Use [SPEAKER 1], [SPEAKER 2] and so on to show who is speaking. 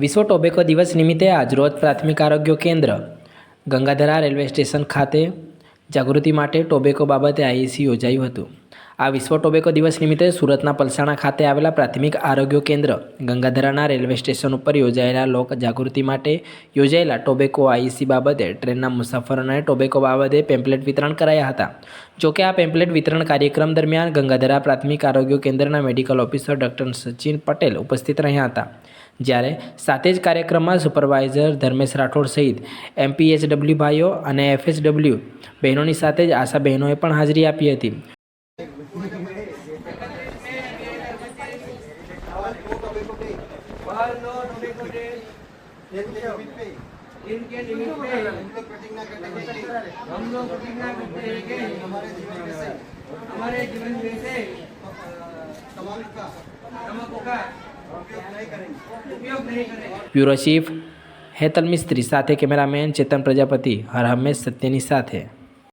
[SPEAKER 1] વિશ્વ ટોબેકો દિવસ નિમિત્તે આજરોજ પ્રાથમિક આરોગ્ય કેન્દ્ર ગંગાધરા રેલવે સ્ટેશન ખાતે જાગૃતિ માટે ટોબેકો બાબતે આઈસી યોજાયું હતું। આ વિશ્વ ટોબેકો દિવસ નિમિત્તે સુરતના પલસાણા ખાતે આવેલા પ્રાથમિક આરોગ્ય કેન્દ્ર ગંગાધરાના રેલવે સ્ટેશન ઉપર યોજાયેલા લોક જાગૃતિ માટે યોજાયેલા ટોબેકો આઈસી બાબતે ટ્રેનના મુસાફરોને ટોબેકો બાબતે પેમ્પલેટ વિતરણ કરાયા હતા। જોકે આ પેમ્પલેટ વિતરણ કાર્યક્રમ દરમિયાન ગંગાધરા પ્રાથમિક આરોગ્ય કેન્દ્રના medical officer doctor Sachin Patel ઉપસ્થિત રહ્યા હતા। જ્યારે સાથે જ કાર્યક્રમમાં સુપરવાઇઝર ધર્મેશ રાઠોડ સહિત એમપીએચડબલ્યુ ભાઈઓ અને એફએચડબલ્યુ બહેનોની સાથે જ આશા બહેનોએ પણ હાજરી આપી હતી।
[SPEAKER 2] इनके लिमिट पे प्रतिज्ञा करते हैं हम लोग प्रतिज्ञा करते हैं कि हमारे जीवन में से तंबाकू का उपयोग नहीं करेंगे।
[SPEAKER 1] ब्यूरो चीफ हेतल मिस्त्री साथे कैमरामैन चेतन प्रजापति हर हमेश सत्यनी साथे।